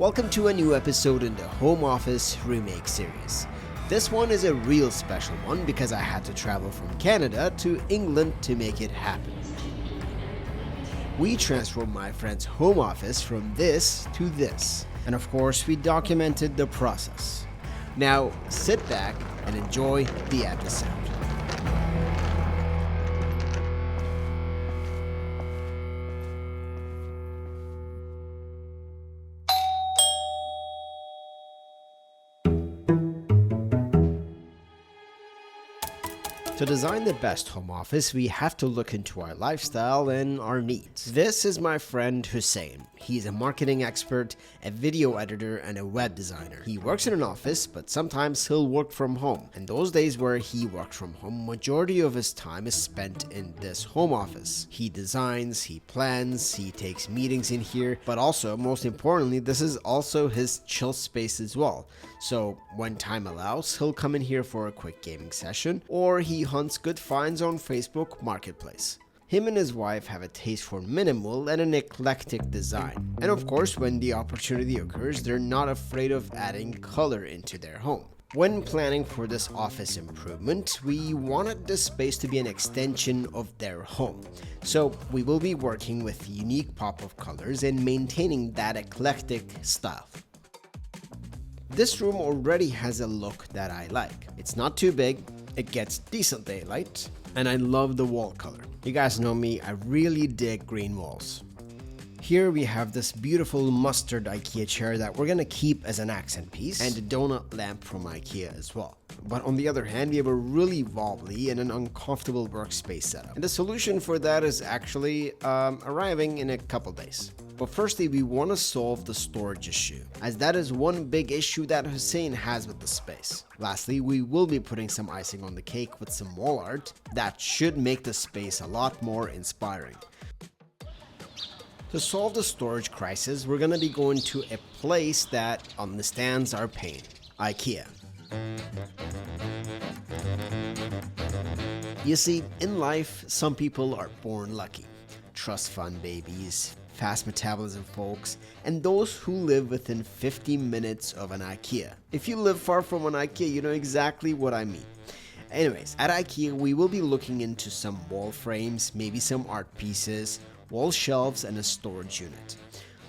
Welcome to a new episode in the Home Office Remake series. This one is a real special one because I had to travel from Canada to England to make it happen. We transformed my friend's home office from this to this, and of course we documented the process. Now sit back and enjoy the episode. To design the best home office, we have to look into our lifestyle and our needs. This is my friend Hussein. He's a marketing expert, a video editor, and a web designer. He works in an office, but sometimes he'll work from home. And those days where he works from home, majority of his time is spent in this home office. He designs, he plans, he takes meetings in here, but also, most importantly, this is also his chill space as well. So when time allows, he'll come in here for a quick gaming session, or he hunts good finds on Facebook Marketplace. Him and his wife have a taste for minimal and an eclectic design. And of course, when the opportunity occurs, they're not afraid of adding color into their home. When planning for this office improvement, we wanted this space to be an extension of their home. So we will be working with unique pop of colors and maintaining that eclectic style. This room already has a look that I like. It's not too big, it gets decent daylight, and I love the wall color. You guys know me, I really dig green walls. Here we have this beautiful mustard IKEA chair that we're gonna keep as an accent piece, and a donut lamp from IKEA as well. But on the other hand, we have a really wobbly and an uncomfortable workspace setup. And the solution for that is actually arriving in a couple days. But firstly, we want to solve the storage issue, as that is one big issue that Hussein has with the space. Lastly, we will be putting some icing on the cake with some wall art that should make the space a lot more inspiring. To solve the storage crisis, we're going to be going to a place that understands our pain, IKEA. You see, in life, some people are born lucky. Trust fund babies, fast metabolism folks, and those who live within 50 minutes of an IKEA. If you live far from an IKEA, you know exactly what I mean. Anyways, at IKEA, we will be looking into some wall frames, maybe some art pieces, wall shelves, and a storage unit.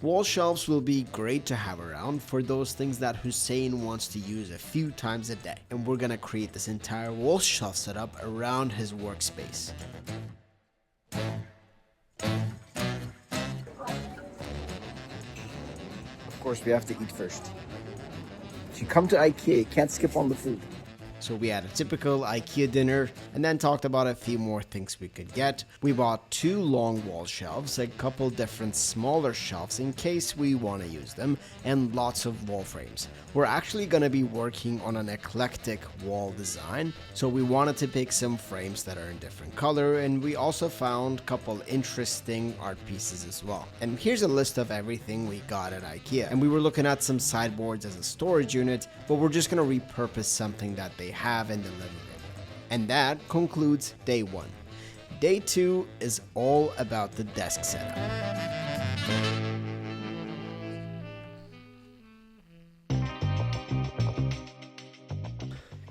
Wall shelves will be great to have around for those things that Hussein wants to use a few times a day. And we're gonna create this entire wall shelf setup around his workspace. Of course, we have to eat first. If you come to IKEA, you can't skip on the food. So we had a typical IKEA dinner and then talked about a few more things we could get. We bought 2 long wall shelves, a couple different smaller shelves in case we want to use them, and lots of wall frames. We're actually going to be working on an eclectic wall design, so we wanted to pick some frames that are in different color, and we also found a couple interesting art pieces as well. And here's a list of everything we got at IKEA. And we were looking at some sideboards as a storage unit, but we're just going to repurpose something that they have in the living room. And that concludes day 1. Day 2 is all about the desk setup.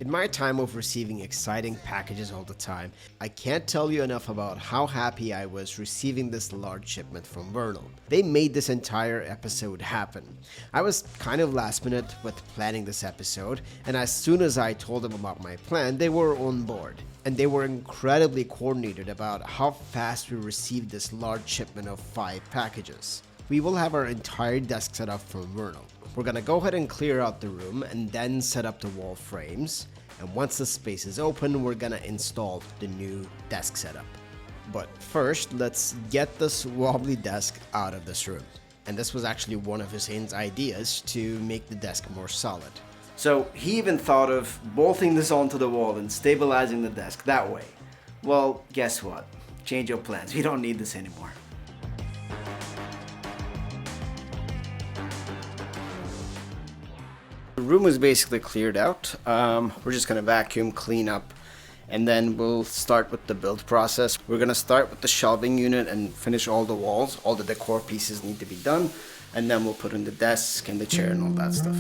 In my time of receiving exciting packages all the time, I can't tell you enough about how happy I was receiving this large shipment from Vernal. They made this entire episode happen. I was kind of last minute with planning this episode, and as soon as I told them about my plan, they were on board. And they were incredibly coordinated about how fast we received this large shipment of 5 packages. We will have our entire desk set up from Vernal. We're gonna go ahead and clear out the room and then set up the wall frames. And once the space is open, we're gonna install the new desk setup. But first, let's get this wobbly desk out of this room. And this was actually one of Hussein's ideas to make the desk more solid. So he even thought of bolting this onto the wall and stabilizing the desk that way. Well, guess what? Change your plans. We don't need this anymore. The room is basically cleared out. We're just gonna vacuum, clean up, and then we'll start with the build process. We're gonna start with the shelving unit and finish all the walls. All the decor pieces need to be done, and then we'll put in the desk and the chair and all that stuff.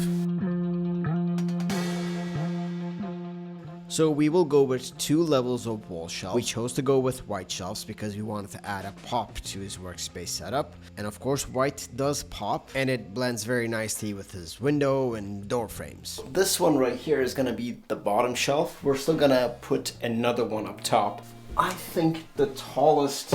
So we will go with 2 levels of wall shelves. We chose to go with white shelves because we wanted to add a pop to his workspace setup. And of course, white does pop, and it blends very nicely with his window and door frames. This one right here is gonna be the bottom shelf. We're still gonna put another one up top. I think the tallest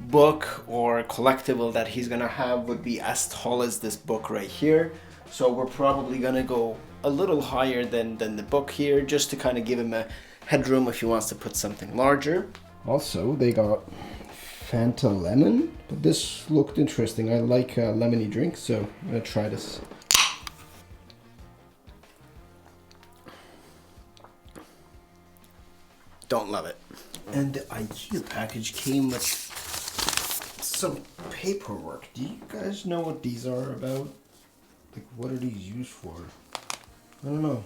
book or collectible that he's gonna have would be as tall as this book right here. So we're probably gonna go a little higher than the book here, just to kind of give him a headroom if he wants to put something larger. Also, they got Fanta Lemon, but this looked interesting. I like lemony drink, so I'm gonna try this. Don't love it. And the IKEA package came with some paperwork. Do you guys know what these are about? Like, what are these used for? I don't know.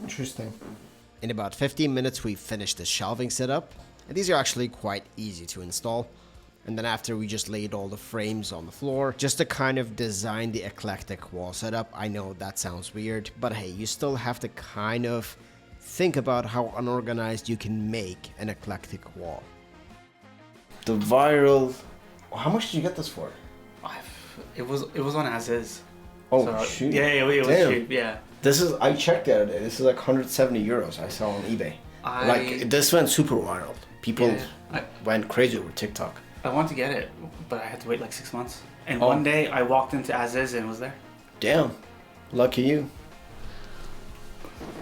Interesting. In about 15 minutes, we finished the shelving setup. And these are actually quite easy to install. And then after, we just laid all the frames on the floor just to kind of design the eclectic wall setup. I know that sounds weird, but hey, you still have to kind of think about how unorganized you can make an eclectic wall. The viral... How much did you get this for? It was on as is. Oh, so, shoot. Yeah, it was Damn. cheap, yeah. This is, I checked the other day, this is like 170 euros I saw on eBay. Like, this went super wild. People went crazy with TikTok. I wanted to get it, but I had to wait like 6 months. And one day I walked into as is and it was there. Damn. Lucky you.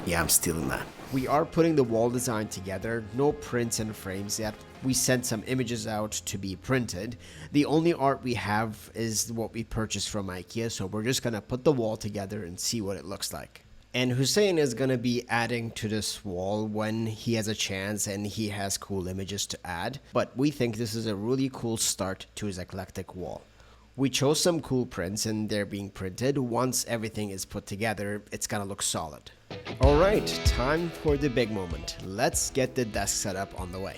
Yeah, I'm stealing that. We are putting the wall design together. No prints and frames yet. We sent some images out to be printed. The only art we have is what we purchased from IKEA, so we're just gonna put the wall together and see what it looks like. And Hussein is gonna be adding to this wall when he has a chance and he has cool images to add. But we think this is a really cool start to his eclectic wall. We chose some cool prints and they're being printed. Once everything is put together, it's gonna look solid. Alright, time for the big moment. Let's get the desk setup on the way.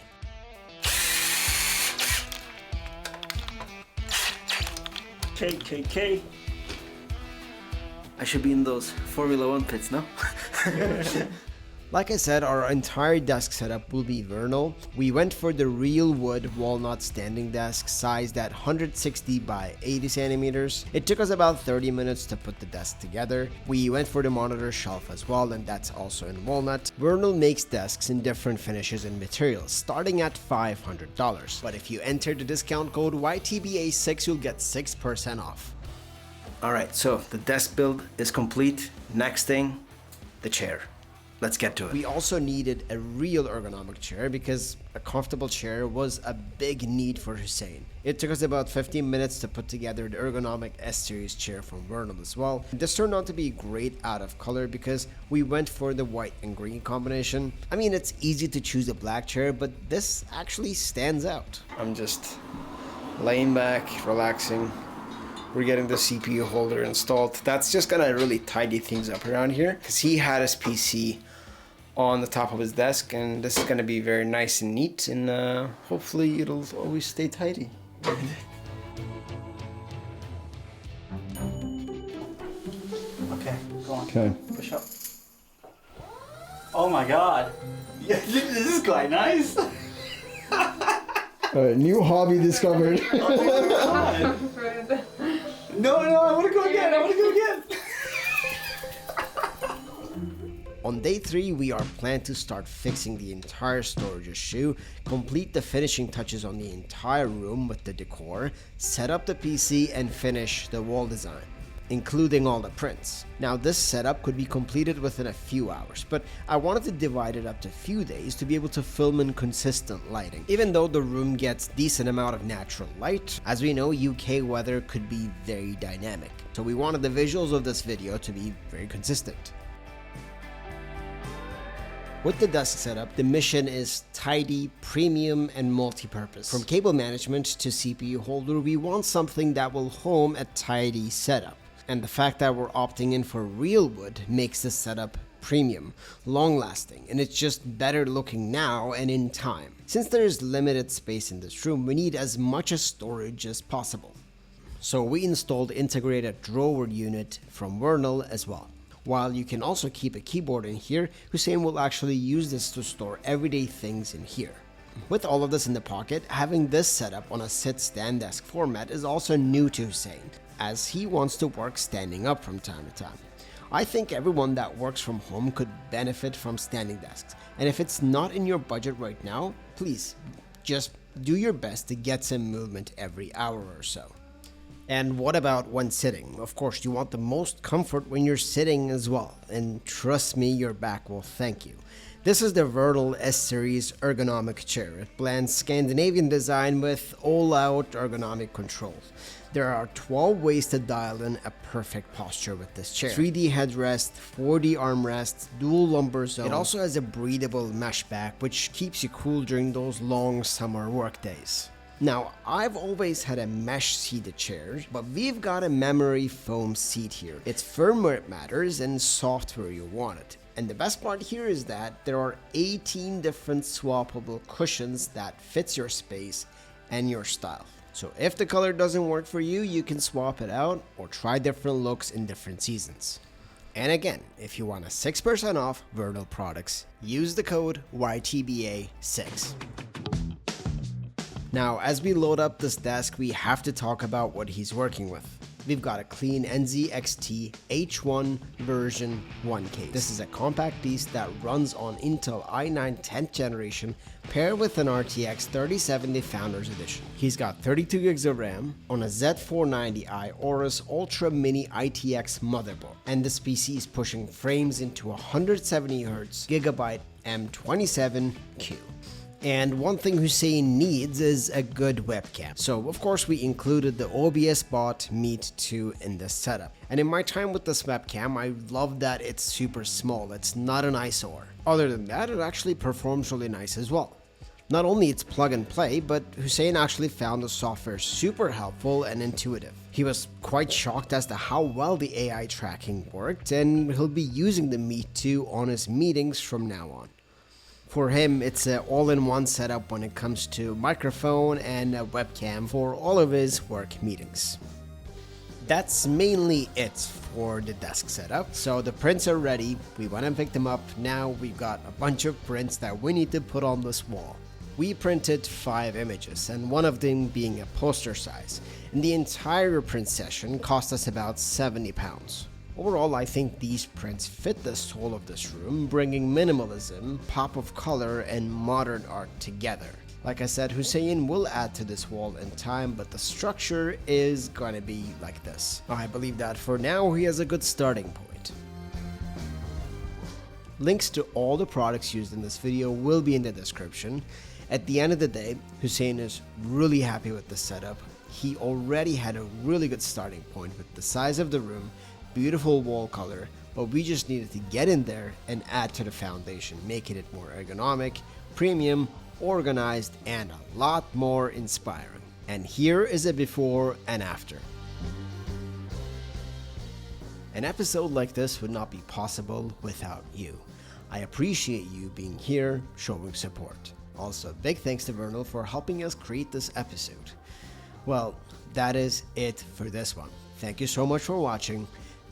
KKK. I should be in those Formula 1 pits, no? Like I said, our entire desk setup will be vernal. We went for the real wood walnut standing desk, sized at 160 by 80 centimeters. It took us about 30 minutes to put the desk together. We went for the monitor shelf as well, and that's also in walnut. Vernal makes desks in different finishes and materials, starting at $500. But if you enter the discount code YTBA6, you'll get 6% off. Alright, so the desk build is complete. Next thing, the chair. Let's get to it. We also needed a real ergonomic chair because a comfortable chair was a big need for Hussein. It took us about 15 minutes to put together the ergonomic S-Series chair from Vernal as well. This turned out to be great out of color because we went for the white and green combination. I mean, it's easy to choose a black chair, but this actually stands out. I'm just laying back, relaxing. We're getting the CPU holder installed. That's just gonna really tidy things up around here because he had his PC on the top of his desk, and this is gonna be very nice and neat, and hopefully it'll always stay tidy. Okay, go on. Okay. Push up. Oh my god. Yeah, this is quite nice. New hobby discovered. Oh my god. No, I wanna go again. On day 3, we are planned to start fixing the entire storage issue, complete the finishing touches on the entire room with the decor, set up the PC, and finish the wall design, including all the prints. Now, this setup could be completed within a few hours, but I wanted to divide it up to a few days to be able to film in consistent lighting. Even though the room gets decent amount of natural light, as we know, UK weather could be very dynamic. So we wanted the visuals of this video to be very consistent. With the desk setup, the mission is tidy, premium, and multi-purpose. From cable management to CPU holder, we want something that will home a tidy setup. And the fact that we're opting in for real wood makes this setup premium, long-lasting, and it's just better looking now and in time. Since there is limited space in this room, we need as much storage as possible. So we installed integrated drawer unit from Vernal as well. While you can also keep a keyboard in here, Hussein will actually use this to store everyday things in here. With all of this in the pocket, having this setup on a sit-stand desk format is also new to Hussein, as he wants to work standing up from time to time. I think everyone that works from home could benefit from standing desks, and if it's not in your budget right now, please just do your best to get some movement every hour or so. And what about when sitting? Of course, you want the most comfort when you're sitting as well, and trust me, your back will thank you. This is the Vernal S-Series ergonomic chair. It blends Scandinavian design with all-out ergonomic controls. There are 12 ways to dial in a perfect posture with this chair. 3D headrest, 4D armrests, dual lumbar zone. It also has a breathable mesh back, which keeps you cool during those long summer work days. Now, I've always had a mesh seated chair, but we've got a memory foam seat here. It's firm where it matters and soft where you want it. And the best part here is that there are 18 different swappable cushions that fits your space and your style. So if the color doesn't work for you, you can swap it out or try different looks in different seasons. And again, if you want a 6% off Vernal products, use the code YTBA6. Now, as we load up this desk, we have to talk about what he's working with. We've got a clean NZXT H1 version 1 case. This is a compact piece that runs on Intel i9 10th generation paired with an RTX 3070 Founders Edition. He's got 32 gigs of RAM on a Z490i Aorus Ultra Mini ITX motherboard, and this PC is pushing frames into 170Hz Gigabyte M27Q. And one thing Hussein needs is a good webcam. So of course we included the OBSBOT Meet 2 in this setup. And in my time with this webcam, I love that it's super small. It's not an eyesore. Other than that, it actually performs really nice as well. Not only it's plug and play, but Hussein actually found the software super helpful and intuitive. He was quite shocked as to how well the AI tracking worked, and he'll be using the Meet 2 on his meetings from now on. For him, it's an all-in-one setup when it comes to microphone and a webcam for all of his work meetings. That's mainly it for the desk setup. So the prints are ready, we went and picked them up. Now we've got a bunch of prints that we need to put on this wall. We printed 5 images, and one of them being a poster size, and the entire print session cost us about £70. Overall, I think these prints fit the soul of this room, bringing minimalism, pop of color, and modern art together. Like I said, Hussein will add to this wall in time, but the structure is gonna be like this. I believe that for now, he has a good starting point. Links to all the products used in this video will be in the description. At the end of the day, Hussein is really happy with the setup. He already had a really good starting point with the size of the room, beautiful wall color, but we just needed to get in there and add to the foundation, making it more ergonomic, premium, organized, and a lot more inspiring. And here is a before and after. An episode like this would not be possible without you. I appreciate you being here, showing support. Also, big thanks to Vernal for helping us create this episode. Well, that is it for this one. Thank you so much for watching.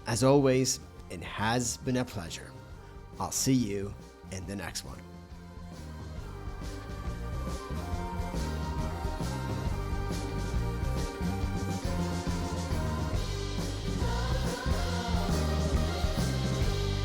As always, it has been a pleasure. I'll see you in the next one.